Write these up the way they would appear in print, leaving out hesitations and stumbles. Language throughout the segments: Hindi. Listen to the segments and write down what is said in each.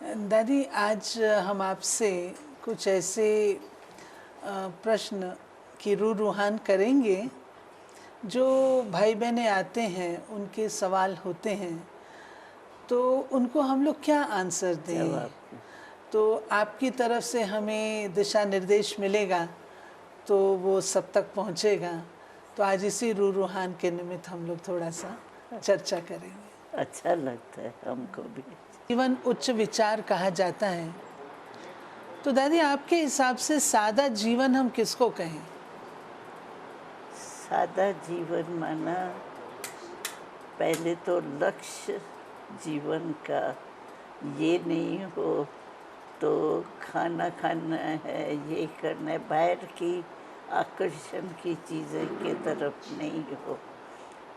दादी, आज हम आपसे कुछ ऐसे प्रश्न की रूहान करेंगे जो भाई बहनें आते हैं, उनके सवाल होते हैं, तो उनको हम लोग क्या आंसर दें। जवाब तो आपकी तरफ से हमें दिशा निर्देश मिलेगा तो वो सब तक पहुंचेगा। तो आज इसी रूहान के निमित्त हम लोग थोड़ा सा चर्चा करेंगे। अच्छा लगता है हमको भी। जीवन उच्च विचार कहा जाता है, तो दादी आपके हिसाब से सादा जीवन हम किसको कहें? सादा जीवन माना पहले तो लक्ष्य जीवन का ये नहीं हो तो खाना खाना है, ये करना है, बाहर की आकर्षण की चीज़ें की तरफ नहीं हो,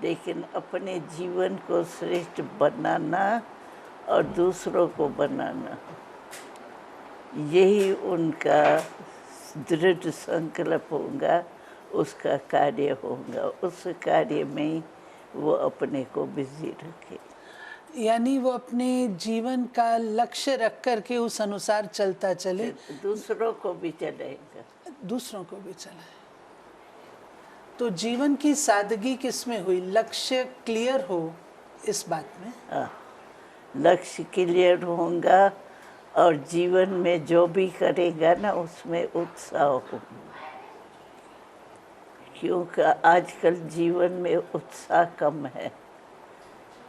लेकिन अपने जीवन को श्रेष्ठ बनाना और दूसरों को बनाना, यही उनका दृढ़ संकल्प होगा, उसका कार्य होगा। उस कार्य में वो अपने को बिजी रखे, यानी वो अपने जीवन का लक्ष्य रख कर के उस अनुसार चलता चले, दूसरों को भी चलाएगा, दूसरों को भी चलाए। तो जीवन की सादगी किसमें हुई? लक्ष्य क्लियर हो इस बात में। लक्ष्य क्लियर होगा और जीवन में जो भी करेगा ना उसमें उत्साह हो, क्योंकि आजकल जीवन में उत्साह कम है,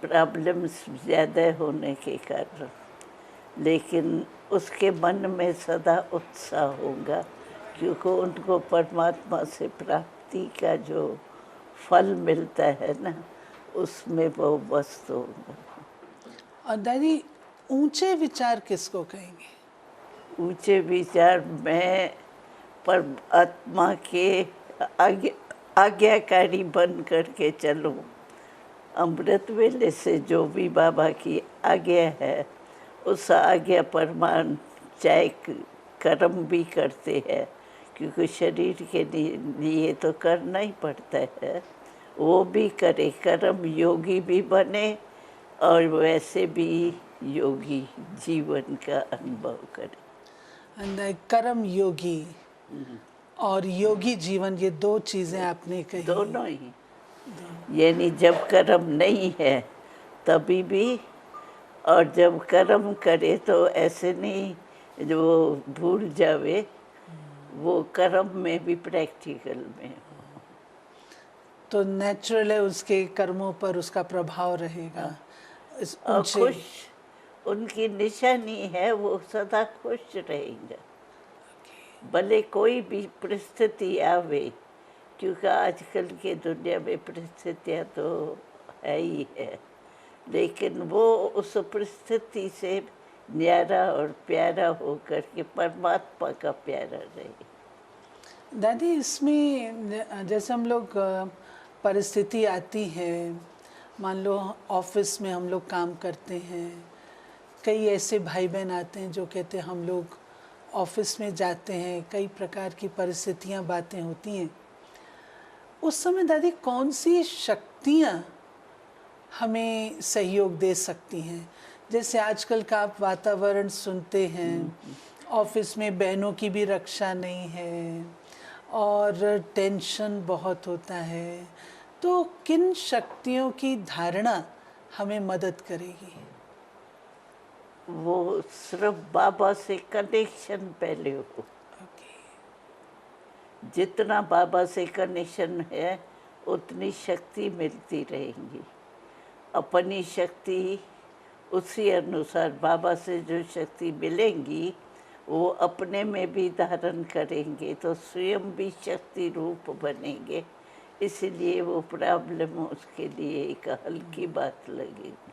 प्रॉब्लम्स ज़्यादा होने के कारण, लेकिन उसके मन में सदा उत्साह होगा, क्योंकि उनको परमात्मा से प्राप्ति का जो फल मिलता है ना, उसमें वो व्यस्त होगा। और दादी, ऊंचे विचार किसको कहेंगे? ऊंचे विचार में परमात्मा के आज्ञाकारी बन करके चलो, अमृत वेले से जो भी बाबा की आज्ञा है उस आज्ञा प्रमाण चाहे कर्म भी करते हैं, क्योंकि शरीर के लिए तो करना ही पड़ता है, वो भी करे, कर्म योगी भी बने और वैसे भी योगी जीवन का अनुभव करे। कर्म योगी और योगी जीवन, ये दो चीजें आपने कही। दोनों ही, यानी जब कर्म नहीं है तभी भी, और जब कर्म करे तो ऐसे नहीं जो भूल जावे, वो कर्म में भी प्रैक्टिकल में। तो नेचुरल है, उसके कर्मों पर उसका प्रभाव रहेगा। और खुश उनकी निशानी है, वो सदा खुश रहेंगे भले कोई भी परिस्थिति आवे, क्योंकि आजकल के दुनिया में परिस्थितियाँ तो है ही है, लेकिन वो उस परिस्थिति से न्यारा और प्यारा होकर के परमात्मा का प्यारा रहे। दादी, इसमें जैसे हम लोग परिस्थिति आती है, मान लो ऑफिस में हम लोग काम करते हैं, कई ऐसे भाई बहन आते हैं जो कहते हैं हम लोग ऑफिस में जाते हैं, कई प्रकार की परिस्थितियां, बातें होती हैं। उस समय दादी कौन सी शक्तियां हमें सहयोग दे सकती हैं? जैसे आजकल का आप वातावरण सुनते हैं, ऑफिस में बहनों की भी रक्षा नहीं है और टेंशन बहुत होता है, तो किन शक्तियों की धारणा हमें मदद करेगी? वो सिर्फ बाबा से कनेक्शन पहले हो। जितना बाबा से कनेक्शन है उतनी शक्ति मिलती रहेगी। अपनी शक्ति उसी अनुसार बाबा से जो शक्ति मिलेंगी वो अपने में भी धारण करेंगे तो स्वयं भी शक्ति रूप बनेंगे, इसलिए वो प्रॉब्लम उसके लिए एक हल्की बात लगेगी।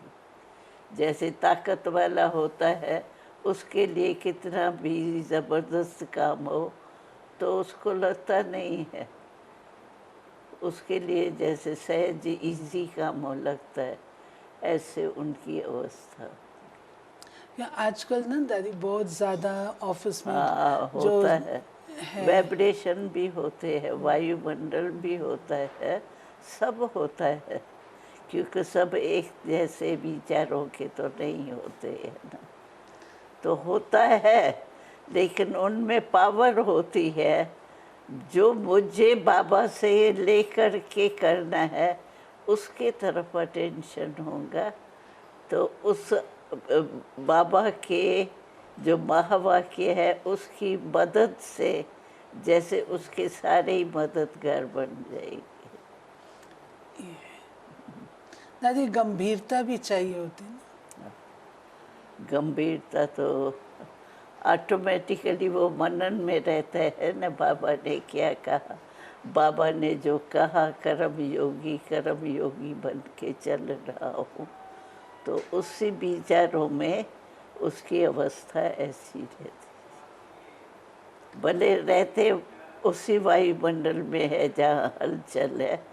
जैसे ताकत वाला होता है, उसके लिए कितना भी ज़बरदस्त काम हो तो उसको लगता नहीं है, उसके लिए जैसे सहज इजी काम हो लगता है, ऐसे उनकी अवस्था। या आजकल ना दादी बहुत ज़्यादा ऑफिस में जो होता है, वाइब्रेशन भी होते हैं, वायुमंडल भी होता है, सब होता है, क्योंकि सब एक जैसे विचारों के तो नहीं होते हैं ना। तो होता है, लेकिन उनमें पावर होती है। जो मुझे बाबा से लेकर के करना है उसके तरफ अटेंशन होगा, तो उस बाबा के जो महावाक्य है उसकी मदद से जैसे उसके सारे ही मददगार बन जाएंगे। दादी गंभीरता भी चाहिए होती है ना। गंभीरता तो ऑटोमेटिकली वो मनन में रहता है ना, बाबा ने क्या कहा, बाबा ने जो कहा कर्म योगी बन के चल रहा हूँ, तो उसी विचारों में उसकी अवस्था ऐसी रहती, भले रहते उसी वायुमंडल में है जहाँ हलचल है,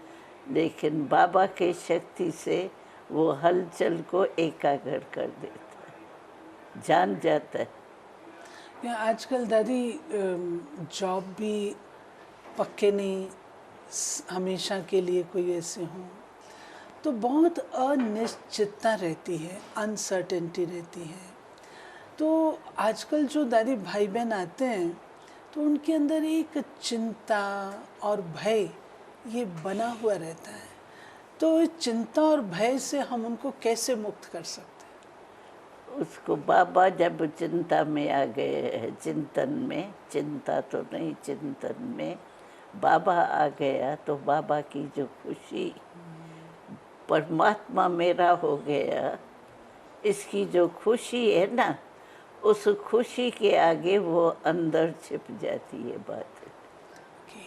लेकिन बाबा के शक्ति से वो हलचल को एकाग्र कर देता है, जान जाता है। या आजकल दादी जॉब भी पक्के नहीं हमेशा के लिए कोई ऐसे हों, तो बहुत अनिश्चितता रहती है, अनसर्टेनिटी रहती है। तो आजकल जो दादी भाई बहन आते हैं तो उनके अंदर एक चिंता और भय ये बना हुआ रहता है। तो इस चिंता और भय से हम उनको कैसे मुक्त कर सकते हैं? उसको बाबा जब चिंता में आ गए हैं, चिंतन में, चिंता तो नहीं चिंतन में बाबा आ गया, तो बाबा की जो खुशी, परमात्मा मेरा हो गया, इसकी जो खुशी है ना, उस खुशी के आगे वो अंदर छिप जाती है बात। कि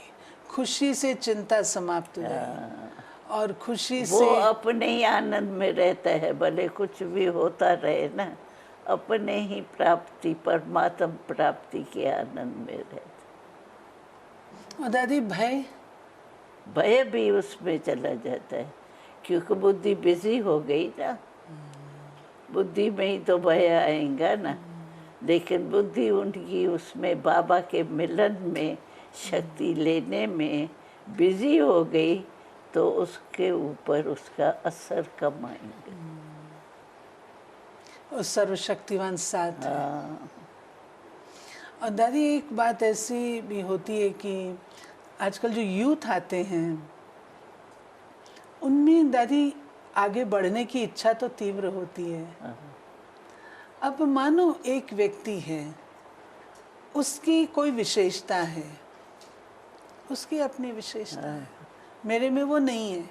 खुशी से चिंता समाप्त हो जाए और खुशी वो से अपने ही आनंद में रहता है, भले कुछ भी होता रहे ना, अपने ही प्राप्ति, परमात्म प्राप्ति के आनंद में रहता। और दादी भय भी उसमें चला जाता है, क्योंकि बुद्धि बिजी हो गई ना, बुद्धि में ही तो भय आएगा ना। लेकिन बुद्धि उनकी उसमें बाबा के मिलन में शक्ति लेने में बिजी हो गई, तो उसके ऊपर उसका असर कम आएगा। और सर्वशक्तिवान साथ है। हाँ, और दादी एक बात ऐसी भी होती है कि आजकल जो यूथ आते हैं उनमें दादी आगे बढ़ने की इच्छा तो तीव्र होती है। अब मानो एक व्यक्ति है, उसकी कोई विशेषता है, उसकी अपनी विशेषता है, मेरे में वो नहीं है,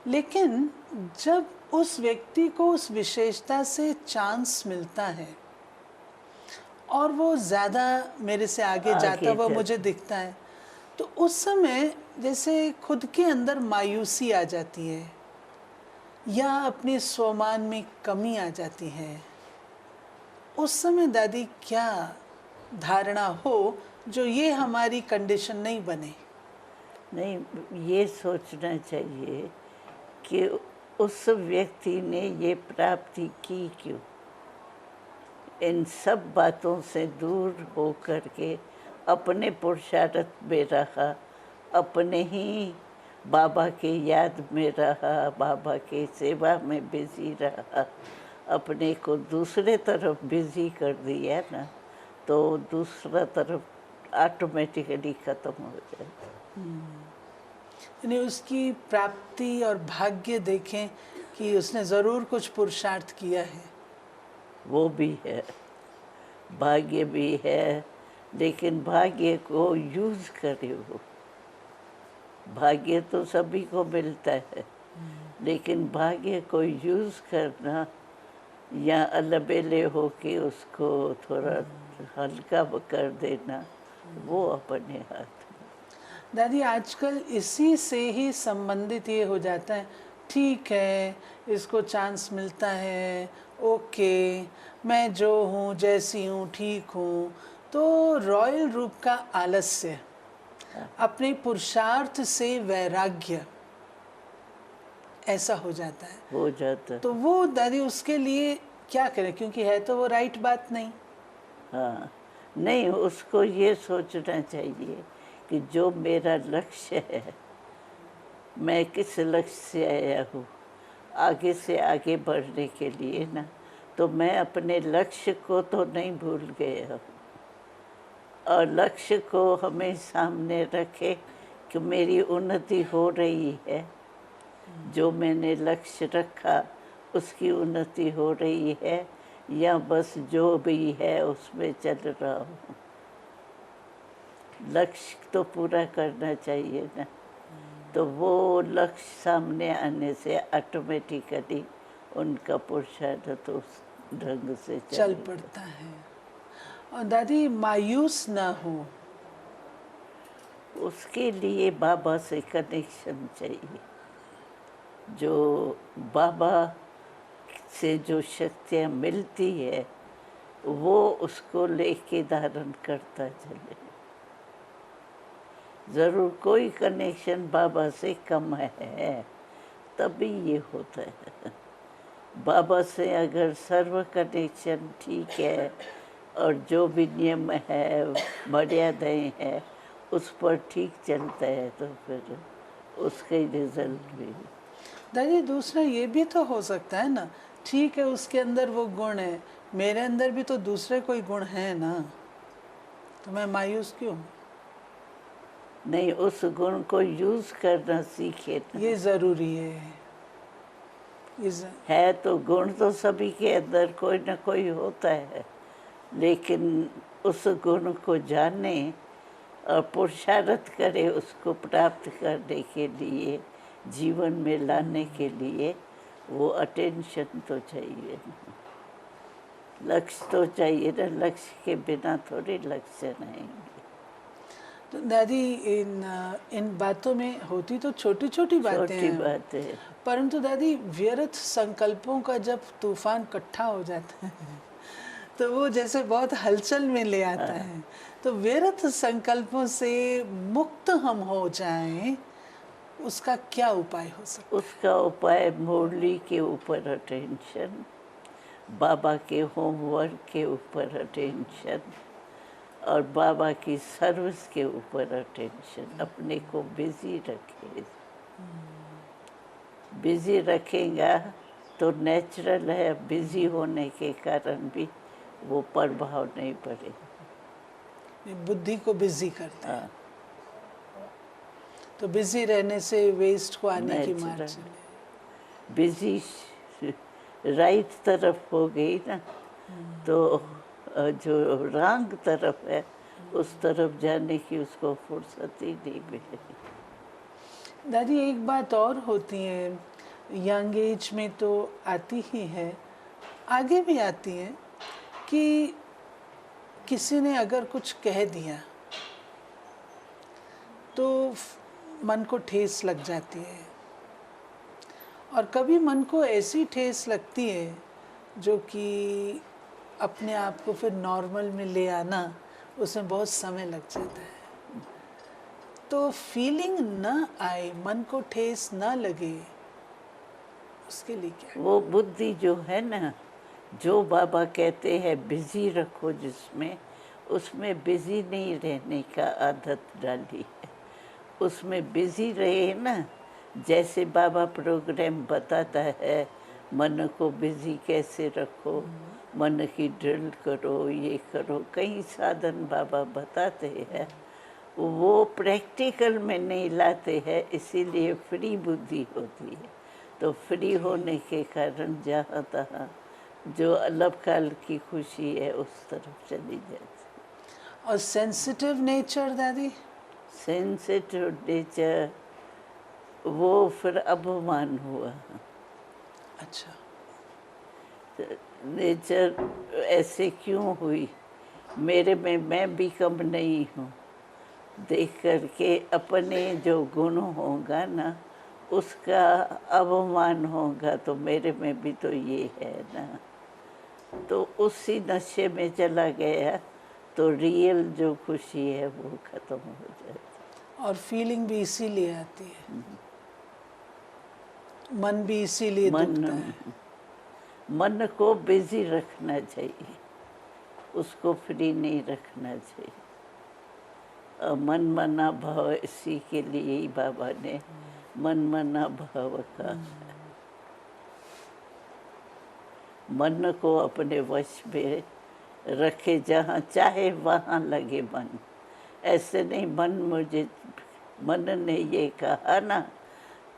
लेकिन जब उस व्यक्ति को उस विशेषता से चांस मिलता है और वो ज़्यादा मेरे से आगे जाता हुआ मुझे दिखता है, तो उस समय जैसे खुद के अंदर मायूसी आ जाती है या अपने स्वमान में कमी आ जाती है। उस समय दादी क्या धारणा हो जो ये हमारी कंडीशन नहीं बने? नहीं, ये सोचना चाहिए कि उस व्यक्ति ने ये प्राप्ति की क्यों। इन सब बातों से दूर हो कर के अपने पुरुषार्थ में रहा, अपने ही बाबा के याद में रहा, बाबा के सेवा में बिजी रहा, अपने को दूसरे तरफ बिजी कर दिया ना, तो दूसरा तरफ ऑटोमेटिकली ख़त्म हो जाता। यानी उसकी प्राप्ति और भाग्य देखें कि उसने ज़रूर कुछ पुरुषार्थ किया है। वो भी है, भाग्य भी है, लेकिन भाग्य को यूज़ करे वो। भाग्य तो सभी को मिलता है, लेकिन भाग्य को यूज़ करना या अलबेले हो के उसको थोड़ा हल्का कर देना, वो अपने हाथ में। दादी आजकल इसी से ही संबंधित ये हो जाता है, ठीक है इसको चांस मिलता है, ओके मैं जो हूँ जैसी हूँ ठीक हूँ। तो रॉयल रूप का आलस्य, अपने पुरुषार्थ से वैराग्य, ऐसा हो जाता है। हो जाता है। तो वो दादी उसके लिए क्या करें, क्योंकि है तो वो राइट बात नहीं। हाँ, नहीं, उसको ये सोचना चाहिए कि जो मेरा लक्ष्य है, मैं किस लक्ष्य से आया हूँ, आगे से आगे बढ़ने के लिए ना, तो मैं अपने लक्ष्य को तो नहीं भूल गया, और लक्ष्य को हमें सामने रखे कि मेरी उन्नति हो रही है, जो मैंने लक्ष्य रखा उसकी उन्नति हो रही है, या बस जो भी है उसमें चल रहा हूँ। लक्ष्य तो पूरा करना चाहिए ना, तो वो लक्ष्य सामने आने से ऑटोमेटिकली उनका पुरुषार्थ उस ढंग से चल पड़ता है। और दादी मायूस ना हो, उसके लिए बाबा से कनेक्शन चाहिए। जो बाबा से जो शक्तियाँ मिलती है वो उसको लेके धारण करता चले। ज़रूर कोई कनेक्शन बाबा से कम है तभी ये होता है। बाबा से अगर सर्व कनेक्शन ठीक है और जो भी नियम है, मर्यादाएं हैं, उस पर ठीक चलता है तो फिर उसके रिजल्ट भी। दादी दूसरा ये भी तो हो सकता है ना, ठीक है उसके अंदर वो गुण है, मेरे अंदर भी तो दूसरे कोई गुण है ना, तो मैं मायूस क्यों? नहीं, उस गुण को यूज करना सीखे ना। ये ज़रूरी है। है तो गुण तो सभी के अंदर कोई ना कोई होता है, लेकिन उस गुण को जाने और पुरुषार्थ करे उसको प्राप्त करने के लिए, जीवन में लाने के लिए वो अटेंशन तो चाहिए ना, लक्ष्य तो चाहिए ना। लक्ष्य के बिना थोड़ी लक्ष्य आएंगे। तो दादी इन बातों में होती तो छोटी छोटी बातें छोटी हैं, बात है। परंतु दादी व्यर्थ संकल्पों का जब तूफान इकट्ठा हो जाता है तो वो जैसे बहुत हलचल में ले आता है। तो व्यर्थ संकल्पों से मुक्त हम हो जाएं, उसका क्या उपाय हो सकता उसका उपाय मुरली के ऊपर अटेंशन, बाबा के होमवर्क के ऊपर अटेंशन, और बाबा की सर्विस के ऊपर अटेंशन। अपने को बिजी रखे। बिजी रखेगा तो नेचुरल है, बिजी होने के कारण भी वो प्रभाव नहीं पड़ेगा। है? बुद्धि को बिजी करते हैं, हाँ, तो बिजी रहने से वेस्ट को आने की नेचुरल मार्जिन है। बिजी राइट तरफ हो गई ना, तो जो रॉन्ग तरफ है उस तरफ जाने की उसको फुर्सत ही नहीं मिलेगी। दादी एक बात और होती है, यंग एज में तो आती ही है, आगे भी आती है, कि किसी ने अगर कुछ कह दिया तो मन को ठेस लग जाती है, और कभी मन को ऐसी ठेस लगती है जो कि अपने आप को फिर नॉर्मल में ले आना उसमें बहुत समय लग जाता है। तो फीलिंग न आए, मन को ठेस ना लगे, उसके लिए क्या? वो बुद्धि जो है ना, जो बाबा कहते हैं बिजी रखो जिसमें, उसमें बिजी नहीं रहने का आदत डाली है। उसमें बिजी रहे ना, जैसे बाबा प्रोग्राम बताता है, मन को बिजी कैसे रखो, मन की ड्रिल करो, ये करो, कई साधन बाबा बताते हैं। वो प्रैक्टिकल में नहीं लाते हैं, इसीलिए फ्री बुद्धि होती है। तो फ्री होने के कारण जहाँ तहाँ जो अलग काल की खुशी है उस तरफ चली जाती। और सेंसिटिव नेचर दादी? सेंसिटिव नेचर वो फिर अपमान हुआ। अच्छा, नेचर ऐसे क्यों हुई, मेरे में मैं भी कम नहीं हूँ, देख करके अपने जो गुण होगा ना उसका अवमान होगा, तो मेरे में भी तो ये है ना, तो उसी नशे में चला गया तो रियल जो खुशी है वो खत्म हो जाती। और फीलिंग भी इसीलिए आती है, मन भी इसीलिए दुखता है। मन को बिजी रखना चाहिए, उसको फ्री नहीं रखना चाहिए। मन मना भाव, इसी के लिए ही बाबा ने मन मना भाव का। मन को अपने वश में रखे, जहाँ चाहे वहाँ लगे मन। ऐसे नहीं मन ने ये कहा ना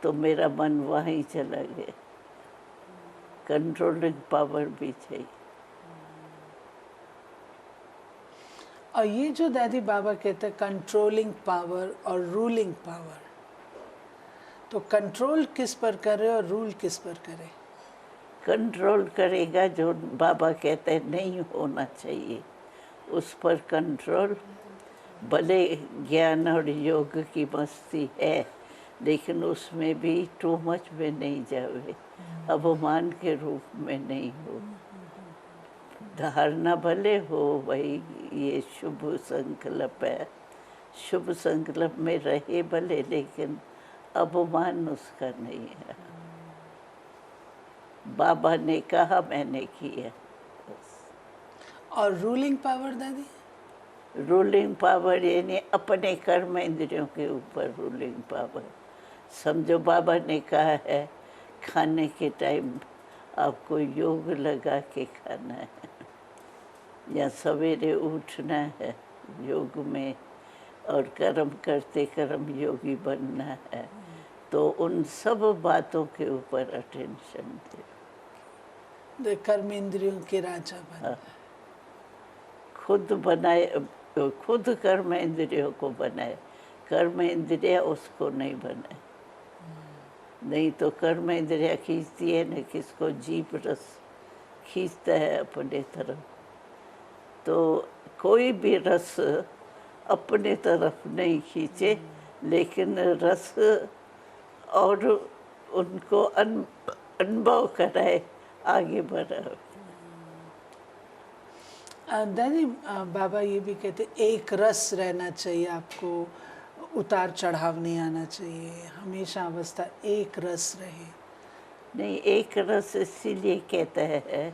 तो मेरा मन वहीं चला गया। कंट्रोलिंग पावर भी चाहिए। और ये जो दादी बाबा कहते हैं कंट्रोलिंग पावर और रूलिंग पावर, तो कंट्रोल किस पर करे और रूल किस पर करे? कंट्रोल करेगा जो बाबा कहते हैं नहीं होना चाहिए, उस पर कंट्रोल। भले ज्ञान और योग की मस्ती है, लेकिन उसमें भी टू मच में नहीं जावे, अवमान के रूप में नहीं हो। धारणा भले हो भाई ये शुभ संकल्प है, शुभ संकल्प में रहे भले, लेकिन अवमान उसका नहीं है। बाबा ने कहा मैंने किया। और रूलिंग पावर दादी? रूलिंग पावर यानी अपने कर्म इंद्रियों के ऊपर रूलिंग पावर। समझो बाबा ने कहा है खाने के टाइम आपको योग लगा के खाना है, या सवेरे उठना है योग में, और कर्म करते कर्म योगी बनना है, तो उन सब बातों के ऊपर अटेंशन दे। कर्म इंद्रियों के राजा बन। खुद बनाए, खुद कर्म इंद्रियों को बनाए, कर्म इंद्रिया उसको नहीं बनाए। नहीं तो कर्म इंद्रिया खींचती है न किसको, जीभ रस खींचता है अपने तरफ। तो कोई भी रस अपने तरफ नहीं खींचे, लेकिन रस और उनको अनुभव कराए, आगे बढ़ाए। दादी बाबा ये भी कहते एक रस रहना चाहिए आपको, उतार चढ़ाव नहीं आना चाहिए, हमेशा अवस्था एक रस रहे। नहीं, एक रस इसीलिए कहता है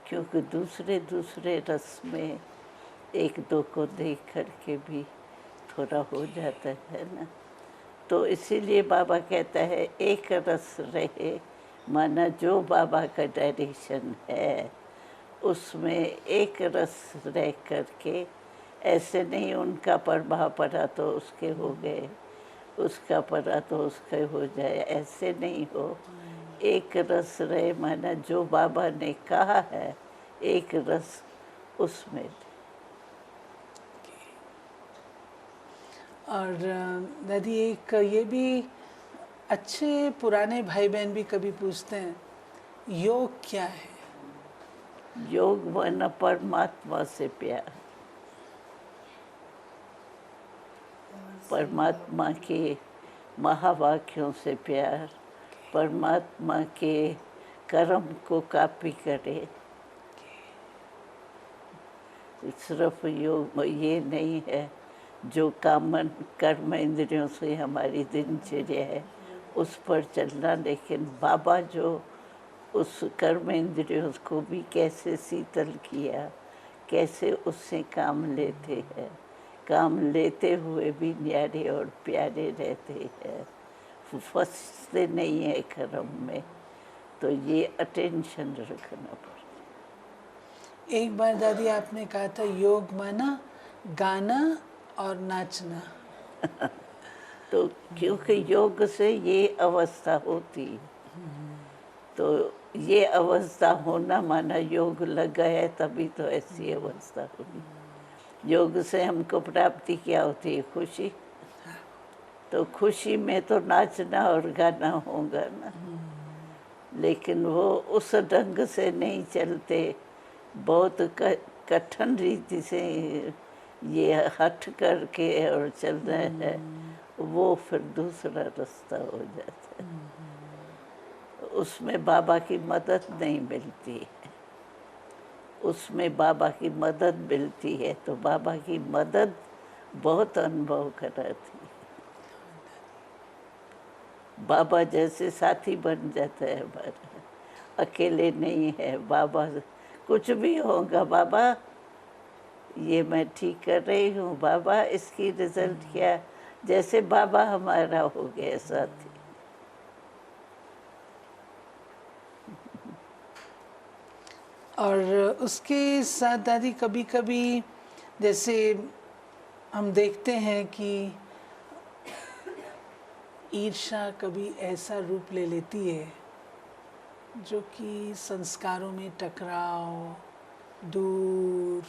क्योंकि दूसरे दूसरे रस में एक दो को देख करके भी थोड़ा हो जाता है ना, तो इसीलिए बाबा कहता है एक रस रहे। माना जो बाबा का डायरेक्शन है उसमें एक रस रह करके, ऐसे नहीं उनका प्रभाव पड़ा तो उसके हो गए, उसका पड़ा तो उसके हो जाए, ऐसे नहीं हो। एक रस रहे, माना जो बाबा ने कहा है एक रस उसमें। और दादी एक ये भी अच्छे पुराने भाई बहन भी कभी पूछते हैं योग क्या है? योग माना परमात्मा से प्यार, परमात्मा के महावाक्यों से प्यार, परमात्मा के कर्म को कॉपी करे। सिर्फ योग ये नहीं है जो कामन कर्म इंद्रियों से हमारी दिनचर्या है उस पर चलना, लेकिन बाबा जो उस कर्म इंद्रियों को भी कैसे शीतल किया, कैसे उससे काम लेते हैं, काम लेते हुए भी न्यारे और प्यारे रहते हैं, फंसते नहीं है कर्म में। तो ये अटेंशन रखना पड़ता। एक बार दादी आपने कहा था योग माना गाना और नाचना। तो क्योंकि योग से ये अवस्था होती, तो ये अवस्था होना माना योग लगा है, तभी तो ऐसी अवस्था होगी। योग से हमको प्राप्ति क्या होती है? खुशी। तो खुशी में तो नाचना और गाना होगा ना, लेकिन वो उस ढंग से नहीं चलते, बहुत कठिन रीति से ये हट करके और चल रहे हैं, वो फिर दूसरा रास्ता हो जाता है। उसमें बाबा की मदद नहीं मिलती है, उसमें बाबा की मदद मिलती है, तो बाबा की मदद बहुत अनुभव कराती है। बाबा जैसे साथी बन जाता है हमारा, अकेले नहीं है बाबा। कुछ भी होगा बाबा ये मैं ठीक कर रही हूँ, बाबा इसकी रिजल्ट क्या, जैसे बाबा हमारा हो गया साथी। और उसके साथ दादी कभी कभी जैसे हम देखते हैं कि ईर्ष्या कभी ऐसा रूप ले लेती है जो कि संस्कारों में टकराव, दूर,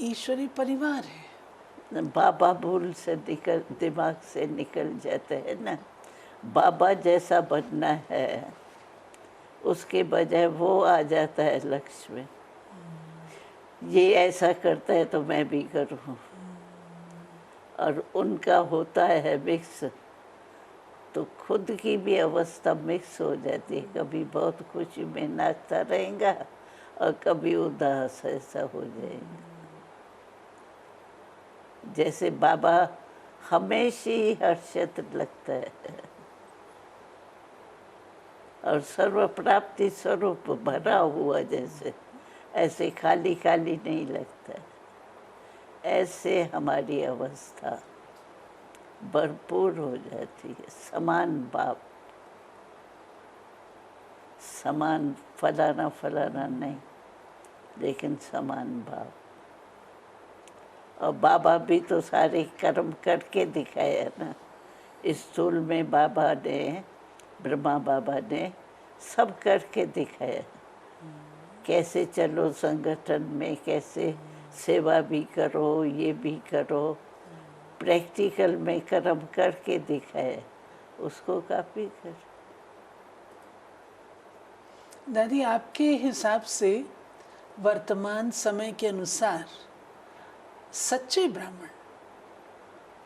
ईश्वरीय परिवार है। बाबा भूल से निकल दिमाग से निकल जाते हैं ना। बाबा जैसा बनना है, उसके बजाय वो आ जाता है लक्ष्य में। ये ऐसा करता है तो मैं भी करूँ, और उनका होता है मिक्स, तो खुद की भी अवस्था मिक्स हो जाती है। कभी बहुत खुशी में नाचता रहेगा और कभी उदास ऐसा हो जाएगा। जैसे बाबा हमेशा ही हर्षित लगता है और सर्व प्राप्ति स्वरूप भरा हुआ, जैसे ऐसे खाली खाली नहीं लगता। ऐसे हमारी अवस्था भरपूर हो जाती है। समान भाव, समान फलाना फलाना नहीं, लेकिन समान भाव। और बाबा भी तो सारे कर्म करके दिखाया ना। इस स्थूल में बाबा ने, ब्रह्मा बाबा ने सब करके दिखाया। कैसे चलो संगठन में, कैसे सेवा भी करो, ये भी करो, प्रैक्टिकल में कर्म करके दिखाया। उसको कॉपी कर। दादी, आपके हिसाब से वर्तमान समय के अनुसार सच्चे ब्राह्मण,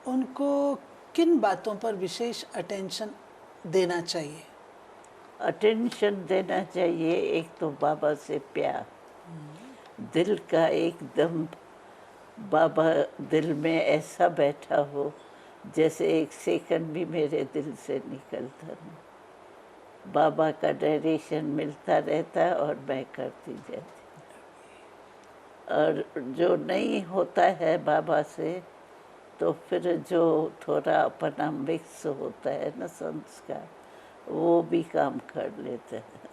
उनको किन बातों पर विशेष अटेंशन देना चाहिए? अटेंशन देना चाहिए। एक तो बाबा से प्यार, दिल का एकदम बाबा दिल में ऐसा बैठा हो जैसे एक सेकंड भी मेरे दिल से निकलता नहीं। बाबा का डायरेक्शन मिलता रहता है और मैं करती जाती। और जो नहीं होता है बाबा से, तो फिर जो थोड़ा अपना मिक्स होता है ना संस्कार, वो भी काम कर लेते हैं।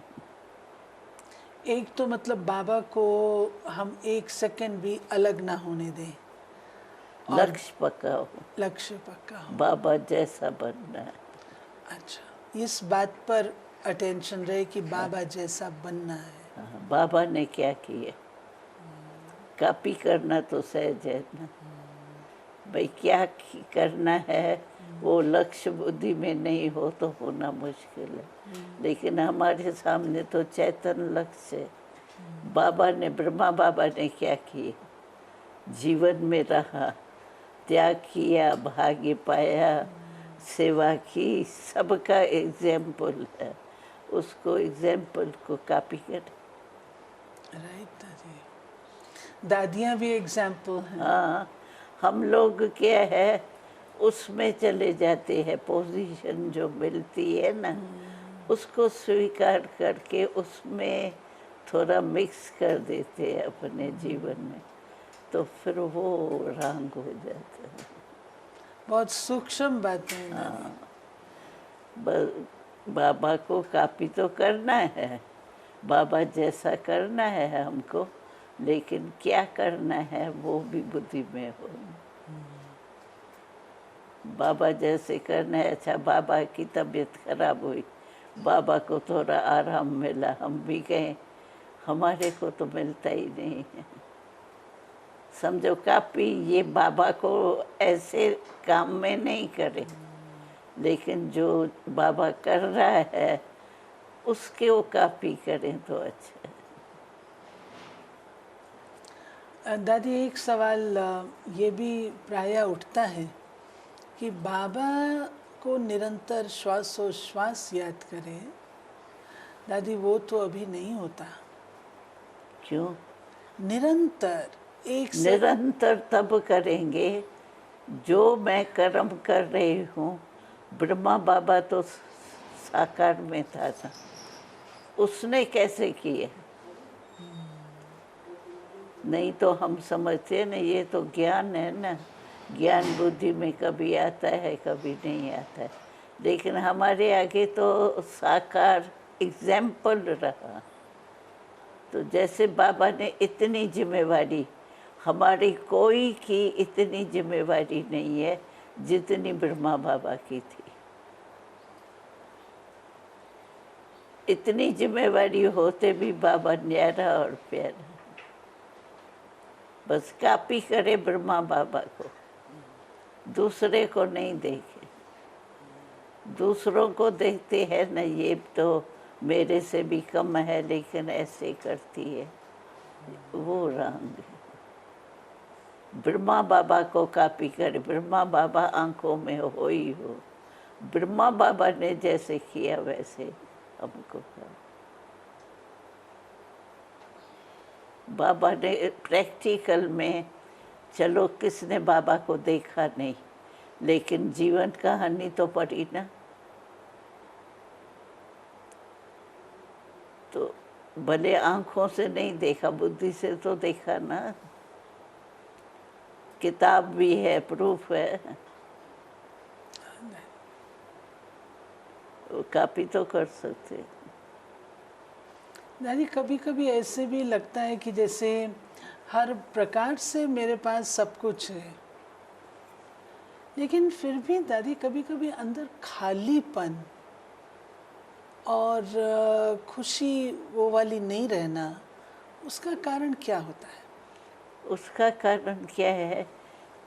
एक तो मतलब बाबा को हम एक सेकंड भी अलग ना होने दें, और लक्ष्य पक्का हो, लक्ष्य पक्का हो। बाबा जैसा बनना है। अच्छा, इस बात पर अटेंशन रहे कि बाबा जैसा बनना है। हाँ, बाबा ने क्या किया, कॉपी करना तो सहज है ना। भाई क्या करना है, वो लक्ष्य बुद्धि में नहीं हो तो होना मुश्किल है। लेकिन हमारे सामने तो चैतन्य लक्ष्य है। बाबा ने, ब्रह्मा बाबा ने क्या किया, जीवन में रहा, त्याग किया, भाग्य पाया, सेवा की, सबका एग्जाम्पल है। उसको एग्जाम्पल को कॉपी कर। राइट दादी, दादियाँ भी एग्जाम्पल हैं। हाँ, हम लोग क्या है, उसमें चले जाते हैं। पोजीशन जो मिलती है ना, उसको स्वीकार करके उसमें थोड़ा मिक्स कर देते हैं अपने जीवन में, तो फिर वो रंग हो जाता है। बहुत सूक्ष्म बातें हैं दादी। बाबा को कॉपी तो करना है, बाबा जैसा करना है हमको, लेकिन क्या करना है वो भी बुद्धि में हो। बाबा जैसे करना है। अच्छा, बाबा की तबीयत खराब हुई, बाबा को थोड़ा आराम मिला, हम भी गए, हमारे को तो मिलता ही नहीं है। समझो कॉपी ये बाबा को ऐसे काम में नहीं करे, लेकिन जो बाबा कर रहा है उसके वो कॉपी करें तो अच्छा है। दादी, एक सवाल ये भी प्रायः उठता है कि बाबा को निरंतर श्वासोश्वास याद करें। दादी, वो तो अभी नहीं होता। क्यों? निरंतर निरंतर तब करेंगे जो मैं कर्म कर रही हूँ। ब्रह्मा बाबा तो साकार में था ना, उसने कैसे किए? नहीं तो हम समझते ना, ये तो ज्ञान है ना, ज्ञान बुद्धि में कभी आता है कभी नहीं आता है। लेकिन हमारे आगे तो साकार एग्जाम्पल रहा। तो जैसे बाबा ने इतनी जिम्मेवारी, हमारी कोई की इतनी जिम्मेवारी नहीं है जितनी ब्रह्मा बाबा की थी। इतनी जिम्मेवारी होते भी बाबा न्यारा और प्यारा, बस कॉपी करे ब्रह्मा बाबा को, दूसरे को नहीं देखे। दूसरों को देखते हैं न, ये तो मेरे से भी कम है लेकिन ऐसे करती है, वो रंग है। ब्रह्मा बाबा को कॉपी करे, ब्रह्मा बाबा आंखों में हो ही हो, ब्रह्मा बाबा ने जैसे किया वैसे हमको करो। बाबा ने प्रैक्टिकल में, चलो किसने बाबा को देखा नहीं, लेकिन जीवन कहानी तो पढ़ी ना, तो भले आंखों से नहीं देखा, बुद्धि से तो देखा ना। किताब भी है, प्रूफ है, वो कॉपी तो कर सकते हैं। दादी कभी कभी ऐसे भी लगता है कि जैसे हर प्रकार से मेरे पास सब कुछ है, लेकिन फिर भी दादी कभी कभी अंदर खालीपन और खुशी वो वाली नहीं रहना, उसका कारण क्या होता है? उसका कारण क्या है,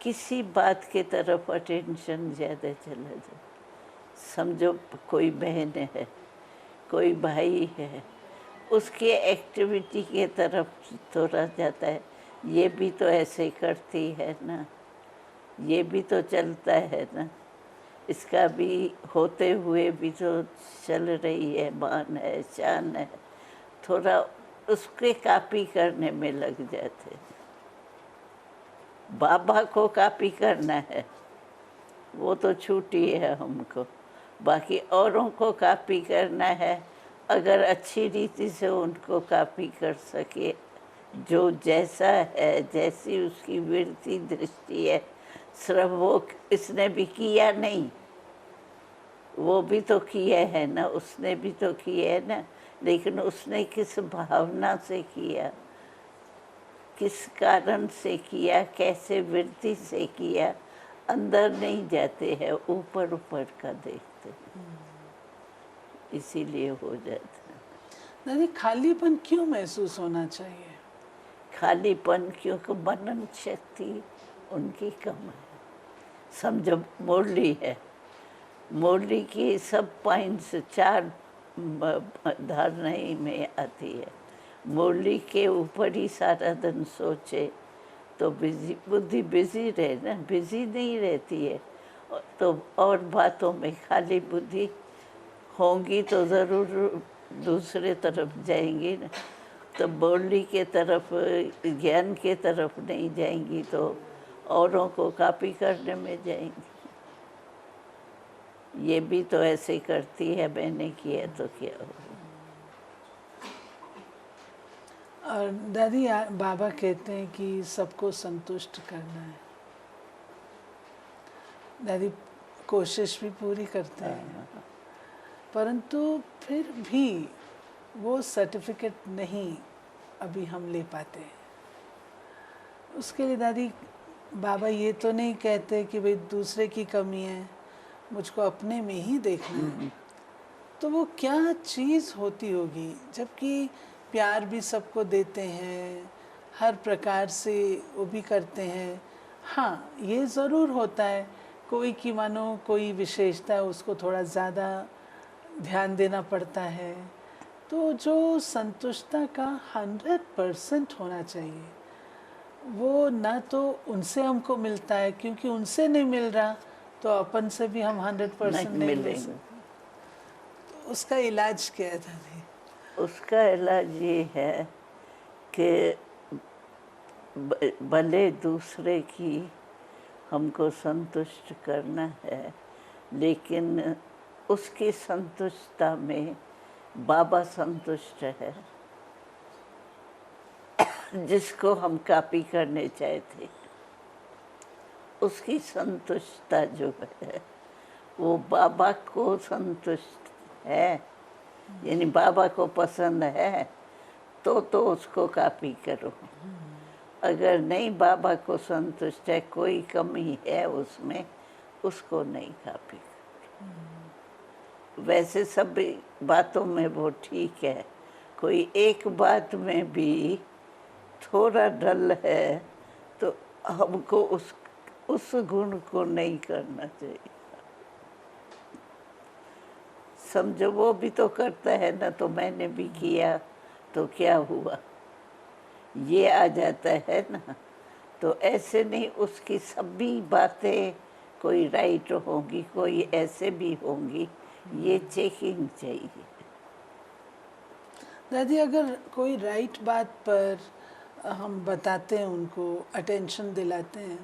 किसी बात के तरफ अटेंशन ज़्यादा चला जाए। समझो कोई बहन है, कोई भाई है, उसके एक्टिविटी के तरफ थोड़ा जाता है, ये भी तो ऐसे करती है ना, ये भी तो चलता है ना, इसका भी होते हुए भी तो चल रही है, मान है, शान है, थोड़ा उसके कॉपी करने में लग जाते हैं। बाबा को कॉपी करना है वो तो छूटी है हमको, बाकी औरों को कॉपी करना है, अगर अच्छी रीति से उनको कॉपी कर सके, जो जैसा है, जैसी उसकी वृत्ति दृष्टि है, सिर्फ वो इसने भी किया नहीं, वो भी तो किया है ना, उसने भी तो किया है ना, लेकिन उसने किस भावना से किया, किस कारण से किया, कैसे वृत्ति से किया, अंदर नहीं जाते हैं, ऊपर ऊपर का देखते हैं, इसीलिए हो जाता है। दादी खालीपन क्यों महसूस होना चाहिए? खालीपन क्योंकि मनन शक्ति उनकी कम है। समझो मुरली है, मुरली की सब पॉइंट्स 4 धारणाएं में आती है। मुरली के ऊपर ही सारा दिन सोचे तो बिजी, बुद्धि बिजी रहे ना, बिजी नहीं रहती है, तो और बातों में खाली बुद्धि होंगी तो ज़रूर दूसरे तरफ जाएंगी ना, तो मुरली के तरफ, ज्ञान के तरफ नहीं जाएंगी तो औरों को कॉपी करने में जाएंगी। ये भी तो ऐसे करती है, मैंने किया तो क्या हो। और दादी बाबा कहते हैं कि सबको संतुष्ट करना है, दादी कोशिश भी पूरी करते हैं, परंतु फिर भी वो सर्टिफिकेट नहीं अभी हम ले पाते हैं। उसके लिए दादी बाबा ये तो नहीं कहते कि भाई दूसरे की कमी है, मुझको अपने में ही देखना है। तो वो क्या चीज़ होती होगी, जबकि प्यार भी सबको देते हैं, हर प्रकार से वो भी करते हैं। हाँ, ये ज़रूर होता है कोई की मानो कोई विशेषता है, उसको थोड़ा ज़्यादा ध्यान देना पड़ता है। तो जो संतुष्टता का 100% होना चाहिए, वो ना तो उनसे हमको मिलता है, क्योंकि उनसे नहीं मिल रहा तो अपन से भी हम 100% नहीं मिल सकते। तो उसका इलाज क्या है दादी? उसका इलाज ये है कि भले दूसरे की हमको संतुष्ट करना है, लेकिन उसकी संतुष्टता में बाबा संतुष्ट है, जिसको हम कॉपी करने चाहते, उसकी संतुष्टता जो है वो बाबा को संतुष्ट है, यानी बाबा को पसंद है, तो उसको कॉपी करो। अगर नहीं बाबा को संतुष्ट है, कोई कमी है उसमें, उसको नहीं कॉपी करो। वैसे सब बातों में वो ठीक है, कोई एक बात में भी थोड़ा डल है तो हमको उस गुण को नहीं करना चाहिए। समझो वो भी तो करता है ना, तो मैंने भी किया तो क्या हुआ, ये आ जाता है ना। तो ऐसे नहीं, उसकी सभी बातें कोई राइट होंगी, कोई ऐसे भी होंगी, ये चेकिंग चाहिए। दादी अगर कोई राइट बात पर हम बताते हैं, उनको अटेंशन दिलाते हैं,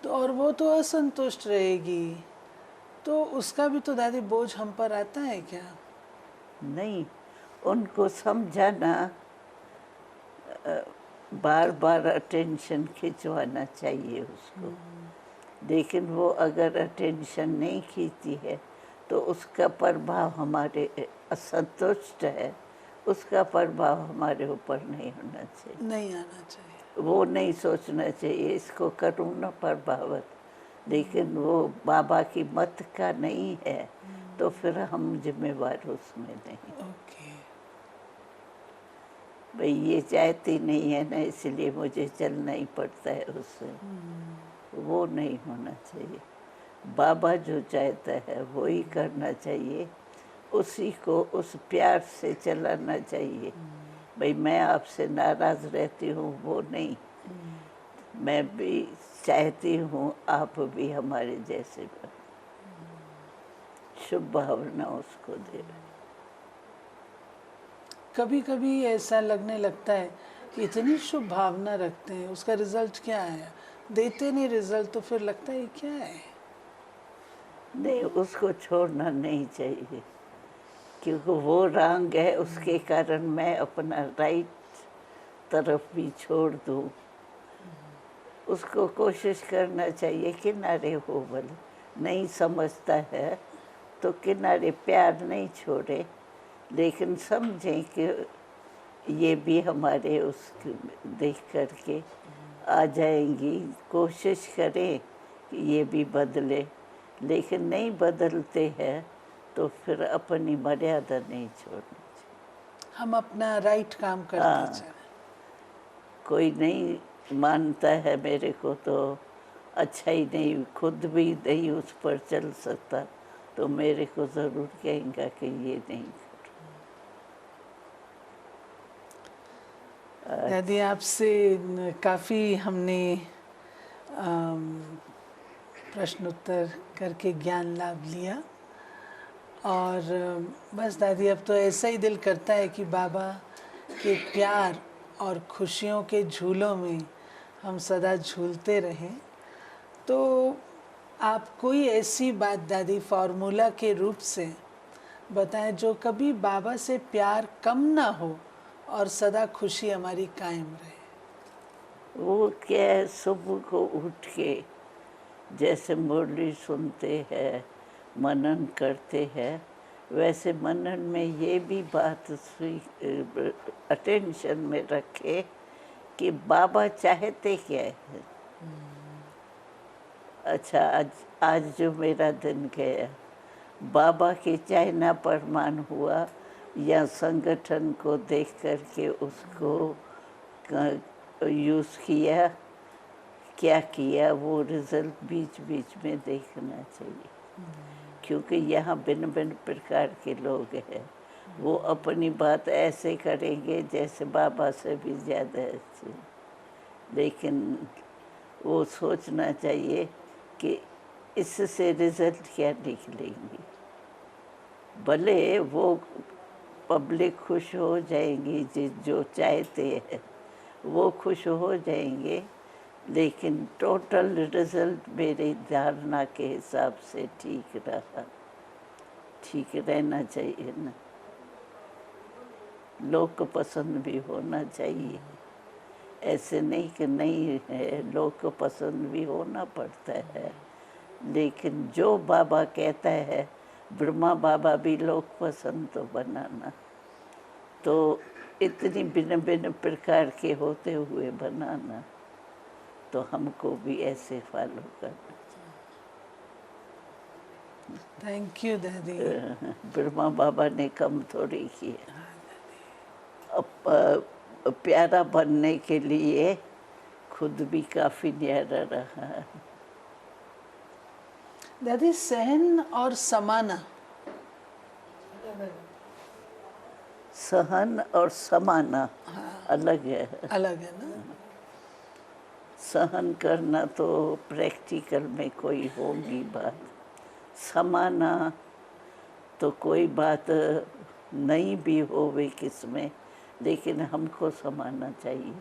तो और वो तो असंतुष्ट रहेगी, तो उसका भी तो दादी बोझ हम पर आता है क्या? नहीं, उनको समझाना, बार बार अटेंशन खिंचवाना चाहिए उसको। लेकिन वो अगर अटेंशन नहीं खींचती है तो उसका प्रभाव हमारे, असंतुष्ट है, उसका प्रभाव हमारे ऊपर नहीं होना चाहिए। नहीं आना चाहिए। वो नहीं सोचना चाहिए इसको करूँ ना प्रभावित, लेकिन वो बाबा की मत का नहीं है, तो फिर हम जिम्मेवार उसमें नहीं। ओके। भाई ये चाहती नहीं है ना, इसलिए मुझे चलना ही पड़ता है उससे, वो नहीं होना चाहिए। बाबा जो चाहता है वो ही करना चाहिए, उसी को उस प्यार से चलाना चाहिए। भाई मैं आपसे नाराज़ रहती हूँ वो नहीं, मैं भी चाहती हूँ आप भी हमारे जैसे बनो। शुभ भावना उसको दे। कभी कभी ऐसा लगने लगता है कि इतनी शुभ भावना रखते हैं, उसका रिजल्ट क्या आया, देते नहीं रिजल्ट, तो फिर लगता है ये क्या है। नहीं, उसको छोड़ना नहीं चाहिए, क्योंकि वो रंग है, उसके कारण मैं अपना राइट तरफ भी छोड़ दूँ। उसको कोशिश करना चाहिए किनारे हो, भले नहीं समझता है तो किनारे, प्यार नहीं छोड़े, लेकिन समझें कि ये भी हमारे उस देख करके आ जाएंगी। कोशिश करें कि ये भी बदले, लेकिन नहीं बदलते हैं तो फिर अपनी मर्यादा नहीं छोड़नी चाहिए। हम अपना राइट काम करते हाँ, चलें। कोई नहीं मानता है मेरे को तो अच्छा ही नहीं, खुद भी नहीं उस पर चल सकता, तो मेरे को ज़रूर कहेंगे कि ये नहीं करो। दादी आपसे काफ़ी हमने प्रश्न उत्तर करके ज्ञान लाभ लिया, और बस दादी अब तो ऐसा ही दिल करता है कि बाबा के प्यार और खुशियों के झूलों में हम सदा झूलते रहें। तो आप कोई ऐसी बात दादी फार्मूला के रूप से बताएं जो कभी बाबा से प्यार कम ना हो और सदा खुशी हमारी कायम रहे। वो क्या है, सुबह को उठ के जैसे मुरली सुनते हैं, मनन करते हैं, वैसे मनन में ये भी बात अटेंशन में रखे कि बाबा चाहते क्या है। अच्छा, आज जो मेरा दिन गया, बाबा के चाहना प्रमाण हुआ या संगठन को देख करके उसको यूज़ किया, क्या किया, वो रिज़ल्ट बीच बीच में देखना चाहिए। क्योंकि यहाँ भिन्न भिन्न प्रकार के लोग हैं, वो अपनी बात ऐसे करेंगे जैसे बाबा से भी ज़्यादा अच्छे, लेकिन वो सोचना चाहिए कि इससे रिज़ल्ट क्या निकलेंगे। भले वो पब्लिक खुश हो जाएंगी, जो चाहते हैं वो खुश हो जाएंगे, लेकिन टोटल रिज़ल्ट मेरी धारणा के हिसाब से ठीक रहा, ठीक रहना चाहिए ना। लोग को पसंद भी होना चाहिए, ऐसे नहीं कि नहीं है, लोग को पसंद भी होना पड़ता है, लेकिन जो बाबा कहता है, ब्रह्मा बाबा भी लोग पसंद तो बनाना, तो इतनी भिन्न भिन्न प्रकार के होते हुए बनाना, तो हमको भी ऐसे फॉलो करना। थैंक यू दादी। ब्रह्मा बाबा ने कम थोड़ी किया। प्यारा बनने के लिए खुद भी काफ़ी न्यारा रहा है। दादी सहन और समाना, सहन और समाना अलग है। अलग है ना? सहन करना तो प्रैक्टिकल में कोई होगी बात, समाना तो कोई बात नहीं भी होवे किसमें, लेकिन हमको समाना चाहिए।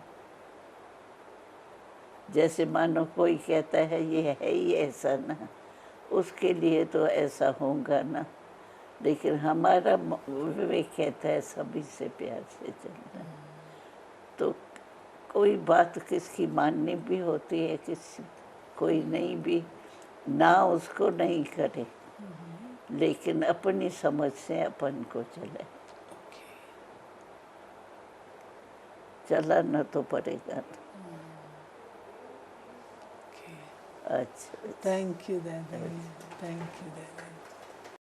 जैसे मानो कोई कहता है ये है ही ऐसा ना, उसके लिए तो ऐसा होगा ना, लेकिन हमारा विवेक कहता है सभी से प्यार से चलना। तो कोई बात किसकी माननी भी होती है, किसी कोई नहीं भी, ना उसको नहीं करे, लेकिन अपनी समझ से अपन को चले। चलाना तो पड़ेगा। अच्छा, थैंक यू दादी, थैंक यू दादी।